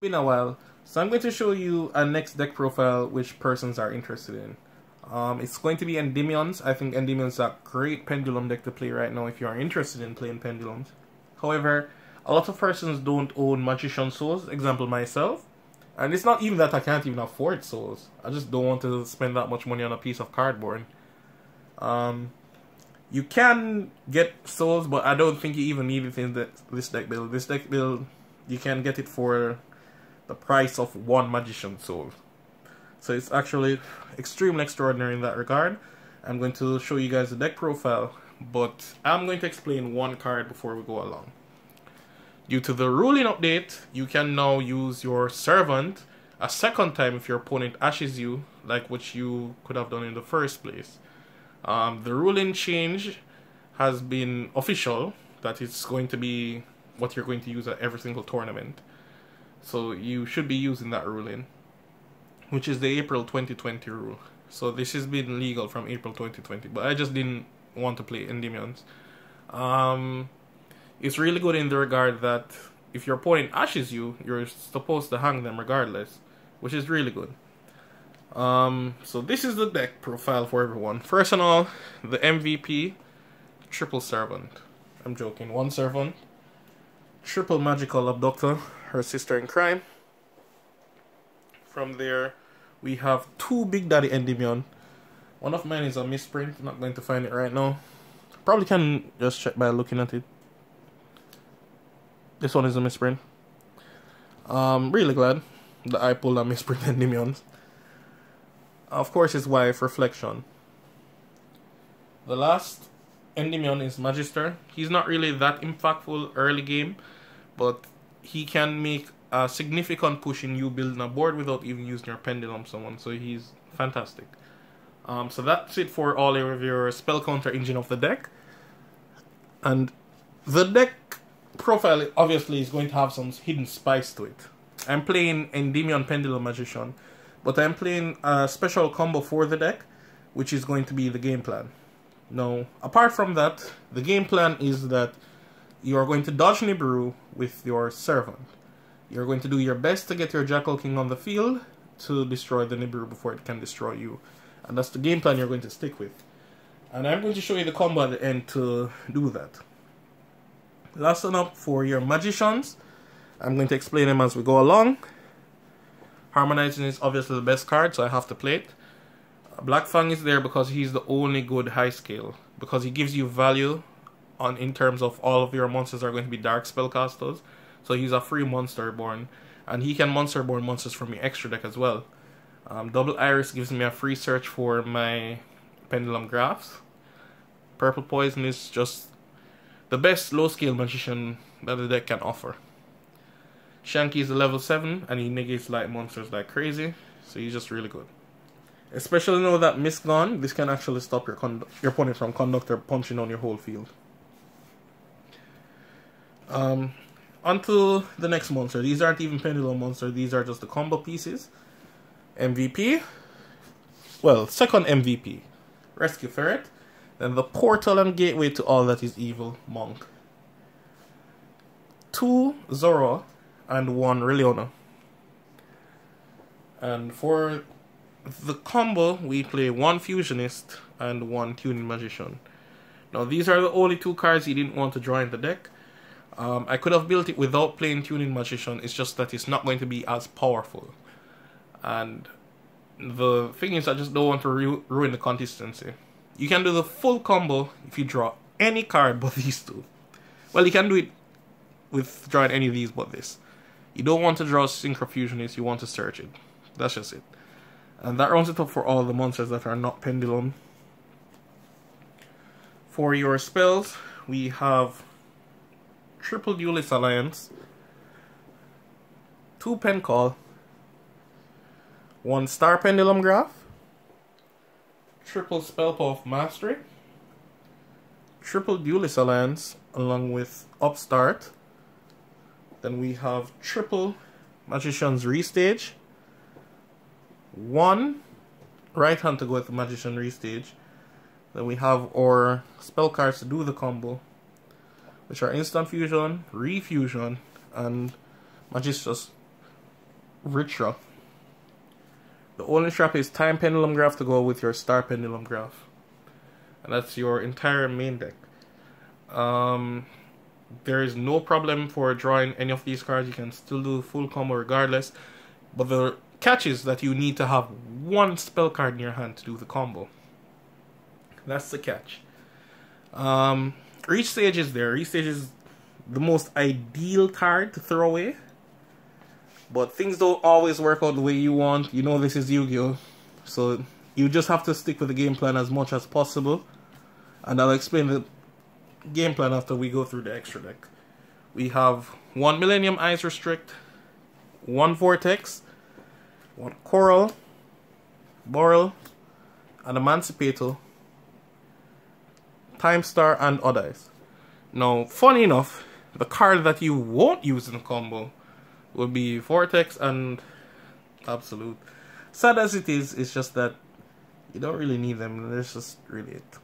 Been a while, so I'm going to show you a next deck profile which persons are interested in. It's going to be Endymion's. I think Endymion's a great pendulum deck to play right now if you are interested in playing pendulums. However, a lot of persons don't own Magician Souls, example myself. And it's not even that I can't even afford souls. I just don't want to spend that much money on a piece of cardboard. You can get souls, but I don't think you even need it in this deck build. This deck build, you can get it for the price of one Magician Soul. So it's actually extremely extraordinary in that regard. I'm going to show you guys the deck profile, but I'm going to explain one card before we go along. Due to the ruling update, you can now use your Servant a second time if your opponent ashes you, like what you could have done in the first place. The ruling change has been official, that it's going to be what you're going to use at every single tournament. So you should be using that ruling, which is the April 2020 rule. So this has been legal from April 2020, but I just didn't want to play Endymion's. It's really good in the regard that if your opponent ashes you, you're supposed to hang them regardless, which is really good. So this is the deck profile for everyone. First and all, the MVP, triple Servant. I'm joking, one Servant. Triple Magical Abductor, her sister in crime. From there, we have two Big Daddy Endymion. One of mine is a misprint. I'm not going to find it right now. Probably can just check by looking at it. This one is a misprint. Really glad that I pulled a misprint Endymions. Of course, his wife, Reflection. The last Endymion is Magister. He's not really that impactful early game, but he can make a significant push in you building a board without even using your pendulum summon, so he's fantastic. So that's it for all of your spell counter engine of the deck. And the deck profile obviously is going to have some hidden spice to it. I'm playing Endymion Pendulum Magician, but I'm playing a special combo for the deck, which is going to be the game plan. Now, apart from that, the game plan is that you are going to dodge Nibiru with your Servant. You're going to do your best to get your Jackal King on the field to destroy the Nibiru before it can destroy you. And that's the game plan you're going to stick with. And I'm going to show you the combo at the end to do that. Last one up for your Magicians. I'm going to explain them as we go along. Harmonizing is obviously the best card, so I have to play it. Black Fang is there because he's the only good high scale. Because he gives you value in terms of all of your monsters are going to be dark spellcasters. So he's a free monster born. And he can monster born monsters from your extra deck as well. Double Iris gives me a free search for my Pendulum Graphs. Purple Poison is just the best low scale magician that the deck can offer. Shanky is a level 7 and he negates light monsters like crazy. So he's just really good. Especially now that Mist gone, this can actually stop your opponent from Conductor punching on your whole field. On to the next monster. These aren't even Pendulum monsters, these are just the combo pieces. MVP. Well, second MVP. Rescue Ferret. Then the portal and gateway to all that is evil, Monk. 2 Zoro and 1 Reliona. And for the combo, we play 1 Fusionist and 1 Tuning Magician. Now, these are the only 2 cards you didn't want to draw in the deck. I could have built it without playing Tuning Magician, it's just that it's not going to be as powerful. And the thing is, I just don't want to ruin the consistency. You can do the full combo if you draw any card but these 2. Well, you can do it with drawing any of these but this. You don't want to draw Synchro Fusionist, you want to search it. That's just it. And that rounds it up for all the monsters that are not Pendulum. For your spells, we have Triple Duelist Alliance, 2 Pen Call, 1 Star Pendulum Graph, Triple Spell Power of Mastery, Triple Duelist Alliance along with Upstart. Then we have Triple Magician's Restage, 1 right hand to go with the Magician Restage. Then we have our spell cards to do the combo, which are Instant Fusion, Refusion, and Magistra's Ritra. The only trap is Time Pendulum Graph to go with your Star Pendulum Graph. And that's your entire main deck. There is no problem for drawing any of these cards. You can still do full combo regardless. But the catch is that you need to have one spell card in your hand to do the combo. That's the catch. Reach Stage is there. Reach Stage is the most ideal card to throw away. But things don't always work out the way you want. You know this is Yu-Gi-Oh! So you just have to stick with the game plan as much as possible. And I'll explain the game plan after we go through the extra deck. We have 1 Millennium Ice Restrict, 1 Vortex, 1 Coral, Boral, an Emancipator, Time Star, and Others. Now, funny enough, the card that you won't use in a combo will be Vortex and Absolute. Sad as it is, it's just that you don't really need them. That's just really it.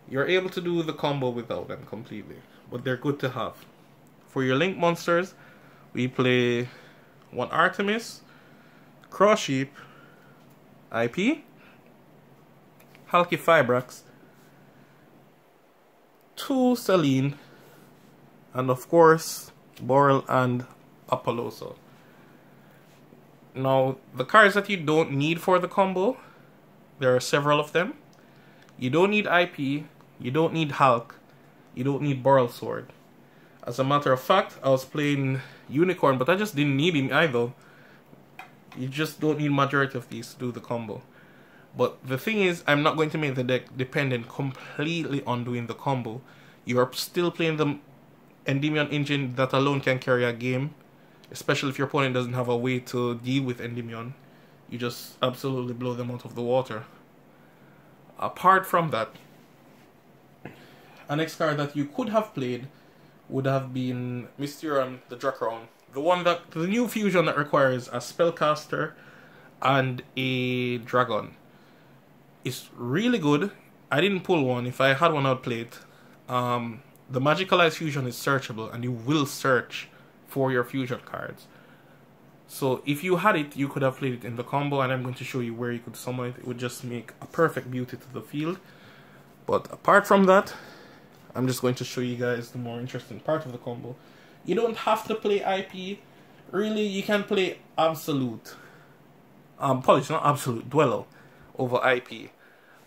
You're able to do the combo without them completely, but they're good to have. For your Link monsters, we play 1 Artemis, Cross Sheep, IP, Halki Fibrax, 2 Selene, and of course, Boral and Apolloso. Now, the cards that you don't need for the combo, there are several of them. You don't need IP, you don't need Hulk, you don't need Boral Sword. As a matter of fact, I was playing Unicorn, but I just didn't need him either. You just don't need majority of these to do the combo. But the thing is, I'm not going to make the deck dependent completely on doing the combo. You are still playing the Endymion engine that alone can carry a game. Especially if your opponent doesn't have a way to deal with Endymion. You just absolutely blow them out of the water. Apart from that, a next card that you could have played would have been Mysterion the Dracron. The new fusion that requires a Spellcaster and a Dragon. It's really good. I didn't pull one. If I had one, I'd play it. The Magicalized fusion is searchable, and you will search for your fusion cards. So if you had it, you could have played it in the combo, and I'm going to show you where you could summon it. It would just make a perfect beauty to the field. But apart from that, I'm just going to show you guys the more interesting part of the combo. You don't have to play IP. Really, you can play Absolute. Apologies, not Absolute, Dwello over IP.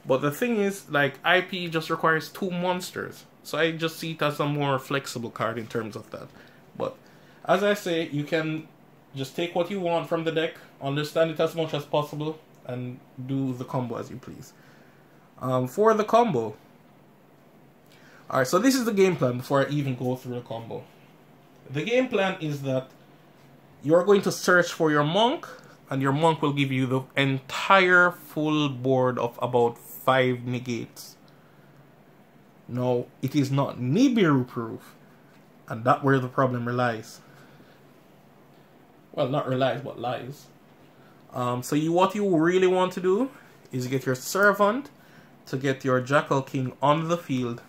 But the thing is, like, IP just requires 2 monsters. So I just see it as a more flexible card in terms of that. But as I say, you can just take what you want from the deck, understand it as much as possible, and do the combo as you please. For the combo, alright, so this is the game plan before I even go through the combo. The game plan is that you're going to search for your monk, and your monk will give you the entire full board of about 5 negates. Now, it is not Nibiru proof, and that's where the problem relies. Well, not relies, but lies. So what you really want to do is get your Servant to get your Jackal King on the field,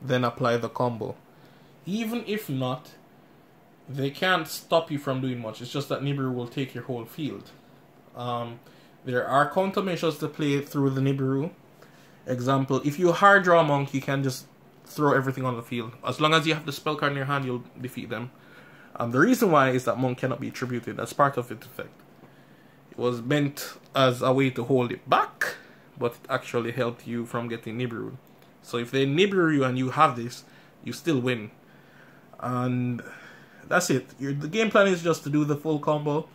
then apply the combo. Even if not, they can't stop you from doing much. It's just that Nibiru will take your whole field. There are countermeasures to play through the Nibiru. Example, if you hard draw a monk, you can just throw everything on the field. As long as you have the spell card in your hand, you'll defeat them. The reason why is that monk cannot be tributed. That's part of its effect. It was meant as a way to hold it back, but it actually helped you from getting Nibiru. So if they Nibiru you and you have this, you still win. And that's it. The game plan is just to do the full combo,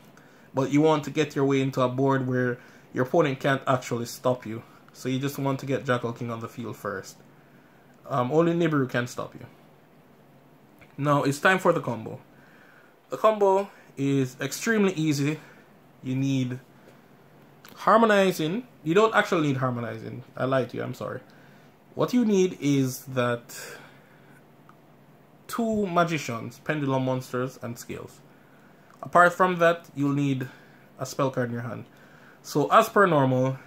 but you want to get your way into a board where your opponent can't actually stop you. So you just want to get Jackal King on the field first. Only Nibiru can stop you. Now it's time for the combo. The combo is extremely easy. You need Harmonizing. You don't actually need Harmonizing. I lied to you, I'm sorry. What you need is that 2 Magicians, Pendulum Monsters, and Scales. Apart from that, you'll need a spell card in your hand. So as per normal,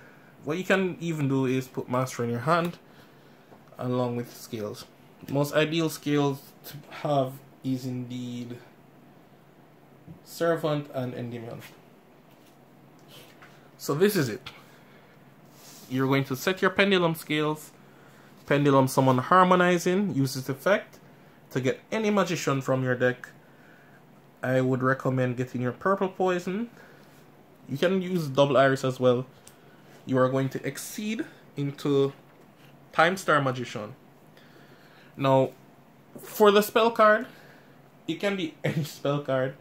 what you can even do is put Master in your hand along with Scales. The most ideal Scales to have is indeed Servant, and Endymion. So this is it. You're going to set your pendulum scales. Pendulum Summon Harmonizing uses effect to get any magician from your deck. I would recommend getting your Purple Poison. You can use Double Iris as well. You are going to exceed into Time Star Magician. Now, for the spell card, it can be any spell card.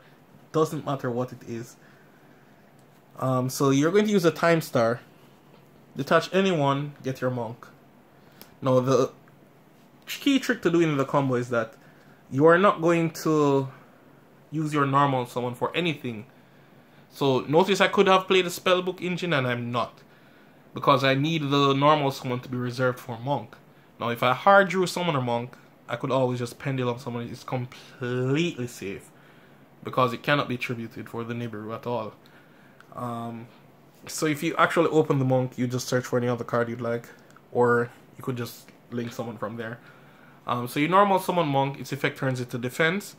Doesn't matter what it is. So you're going to use a Time Star. Detach anyone, get your Monk. Now, the key trick to doing the combo is that you are not going to use your normal summon for anything. So notice I could have played a spellbook engine and I'm not, because I need the normal summon to be reserved for Monk. Now if I hard drew Summoner Monk, I could always just Pendulum Summon it. It's completely safe, because it cannot be tributed for the Nibiru at all. So if you actually open the Monk, you just search for any other card you'd like, or you could just link someone from there. So you normal summon Monk, its effect turns into defense.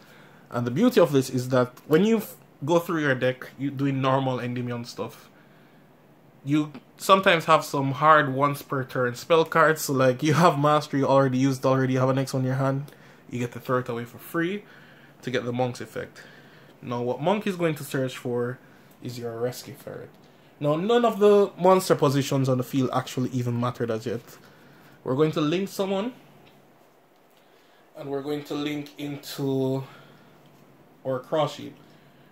And the beauty of this is that when you go through your deck, you doing normal Endymion stuff, you sometimes have some hard once per turn spell cards. So like you have Mastery already used, you have a next one in your hand, you get to throw it away for free to get the Monk's effect. Now what Monk is going to search for is your Rescue Ferret. Now none of the monster positions on the field actually even mattered as yet. We're going to link someone, and we're going to link into our Cross Sheep.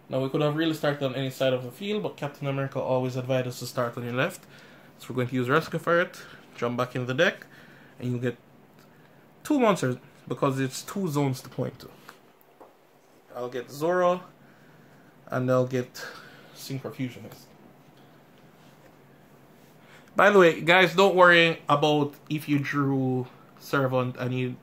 Now we could have really started on any side of the field, but Captain America always advised us to start on your left. So we're going to use Rescue Ferret, jump back in the deck, and you get 2 monsters because it's 2 zones to point to. I'll get Zoro, and I'll get Synchrofusionist. By the way, guys, don't worry about if you drew Servant and you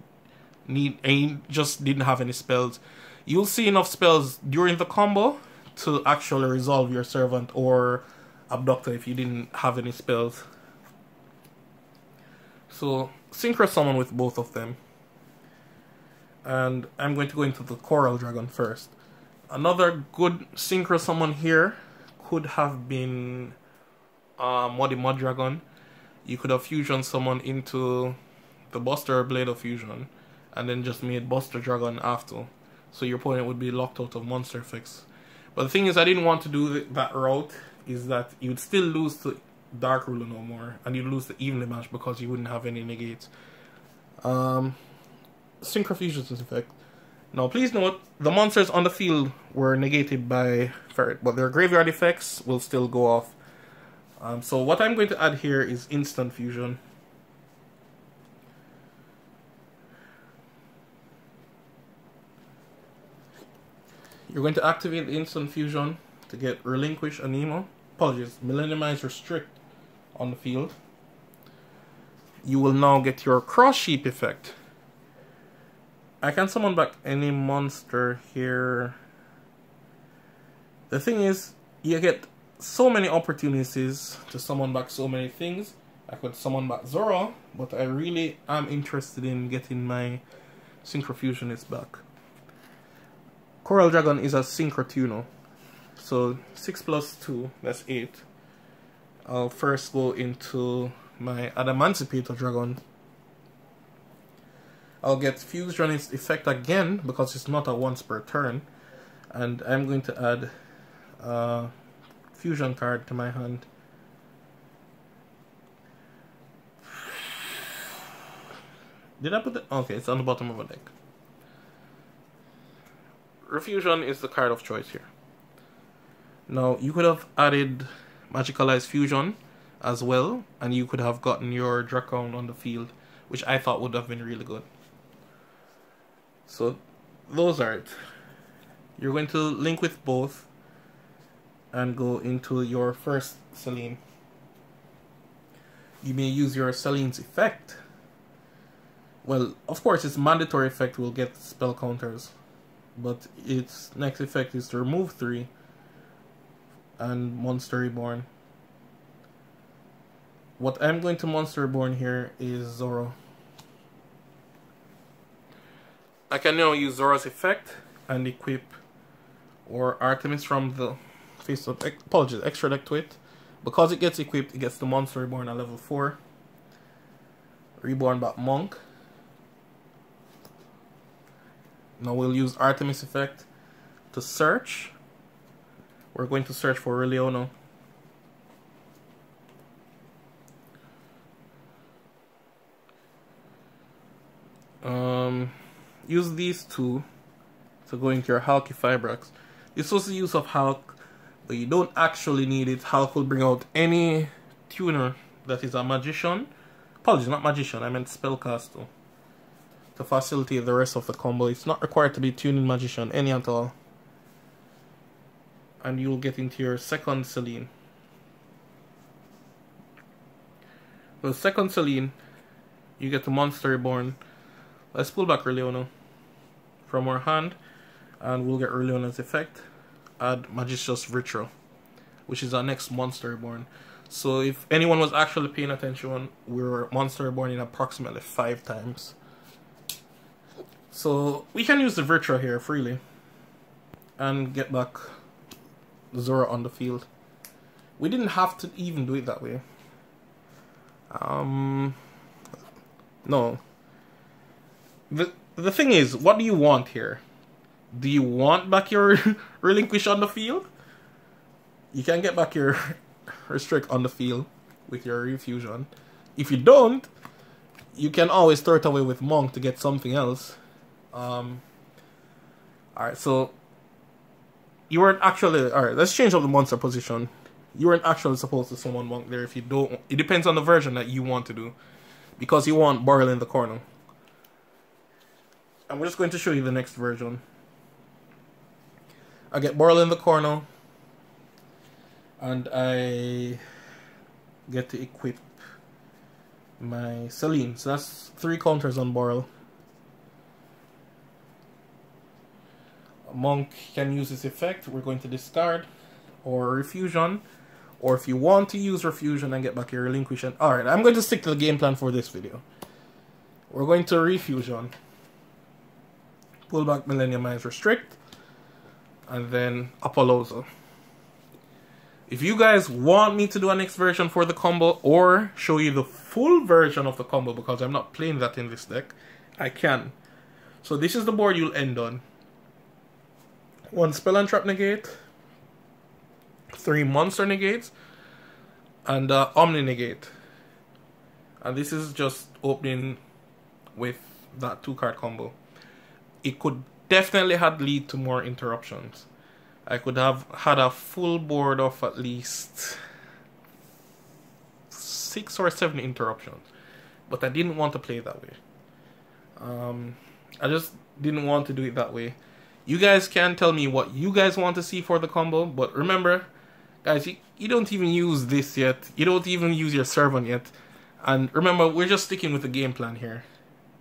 just didn't have any spells. You'll see enough spells during the combo to actually resolve your Servant or Abductor if you didn't have any spells. So Synchro Summon with both of them. And I'm going to go into the Coral Dragon first. Another good Synchro Summon here could have been Muddy Mud Dragon. You could have Fusion Summon into the Buster Blade of Fusion, and then just made Buster Dragon after. So your opponent would be locked out of monster effects. But the thing is, I didn't want to do that route, is that you'd still lose to Dark Ruler no more, and you'd lose the Evenly Match because you wouldn't have any negates. Synchrofusion's effect. Now please note, the monsters on the field were negated by Ferret, but their graveyard effects will still go off. So what I'm going to add here is Instant Fusion. You're going to activate the Instant Fusion to get Relinquish Anemo. Apologies, Millenniumize Restrict on the field. You will now get your Cross Sheep effect. I can summon back any monster here. The thing is, you get so many opportunities to summon back so many things. I could summon back Zoro, but I really am interested in getting my Synchrofusionist back. Coral Dragon is a Synchrotuno. So 6 plus 2, that's 8. I'll first go into my Adamancipator Dragon. I'll get Fusionist effect again because it's not a once per turn. And I'm going to add Fusion card to my hand. Did I put it? Okay, it's on the bottom of a deck. Refusion is the card of choice here. Now, you could have added Magicalized Fusion as well, and you could have gotten your Dracon on the field, which I thought would have been really good. So, those are it. You're going to link with both and go into your first Selene. You may use your Selene's effect. Well, of course, its mandatory effect will get spell counters, but its next effect is to remove 3 and Monster Reborn. What I'm going to Monster Reborn here is Zoro. I can now use Zoro's effect and equip or Artemis from the face of apologies, extra deck to it. Because it gets equipped, it gets the Monster Reborn at level 4. Reborn back Monk. Now we'll use Artemis effect to search. We're going to search for Releono. Use these two to go into your Hulky Fibrax. This was the use of Hulk, but you don't actually need it. Hulk will bring out any tuner that is a magician. Apologies, not magician, I meant spellcaster. To facilitate the rest of the combo. It's not required to be tuning magician, any at all. And you'll get into your second Celine. The second Celine, you get the Monster Reborn. Let's pull back Releono from our hand, and we'll get Releono's effect. Add Magicious Virtue, which is our next Monster Reborn. So if anyone was actually paying attention, we were Monster Reborn in approximately 5 times. So we can use the Virtue here freely and get back Zora on the field. We didn't have to even do it that way. No. The thing is, what do you want here? Do you want back your Relinquish on the field? You can get back your Restrict on the field with your Refusion. If you don't, you can always throw it away with Monk to get something else. Alright, so you weren't actually... Alright, let's change up the monster position. You weren't actually supposed to summon Monk there if you don't... It depends on the version that you want to do. Because you want Boral in the corner. I'm just going to show you the next version. I get Boral in the corner. And I get to equip my Celine. So that's 3 counters on Boral. Monk can use this effect. We're going to discard or Refusion. Or if you want to use Refusion and get back your Relinquish. Alright, I'm going to stick to the game plan for this video. We're going to Refusion. Pull back Millenniumize Restrict. And then Apollosa. If you guys want me to do a next version for the combo or show you the full version of the combo, because I'm not playing that in this deck, I can. So this is the board you'll end on. 1 Spell and Trap Negate, 3 Monster Negates, and Omni Negate. And this is just opening with that 2-card combo. It could definitely have lead to more interruptions. I could have had a full board of at least 6 or 7 interruptions. But I didn't want to play it that way. I just didn't want to do it that way. You guys can tell me what you guys want to see for the combo. But remember, guys, you don't even use this yet. You don't even use your servant yet. And remember, we're just sticking with the game plan here.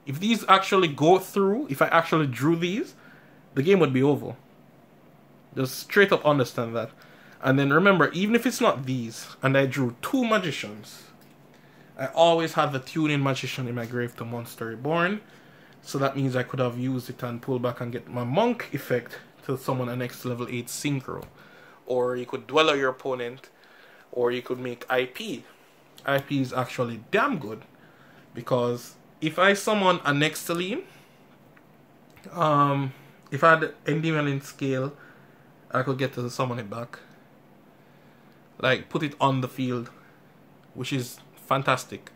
If these actually go through, if I actually drew these, the game would be over. Just straight up understand that. And then remember, even if it's not these, and I drew 2 Magicians, I always had the Tuning Magician in my grave to Monster Reborn. So that means I could have used it and pull back and get my Monk effect to summon a next level 8 Synchro. Or you could Dweller your opponent, or you could make IP. IP is actually damn good, because if I summon a next Celine, if I had Endymion in scale, I could get to summon it back. Like, put it on the field, which is fantastic.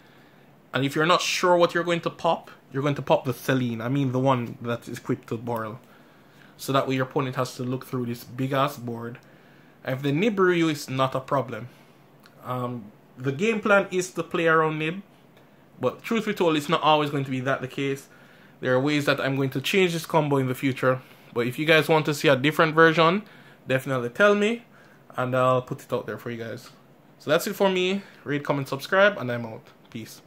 And if you're not sure what you're going to pop, you're going to pop the Celine. I mean the one that is equipped to Boral. So that way your opponent has to look through this big ass board. And if they Nibru you, it's not a problem. The game plan is to play around Nib. But truth be told, it's not always going to be that the case. There are ways that I'm going to change this combo in the future. But if you guys want to see a different version, definitely tell me. And I'll put it out there for you guys. So that's it for me. Rate, comment, subscribe, and I'm out. Peace.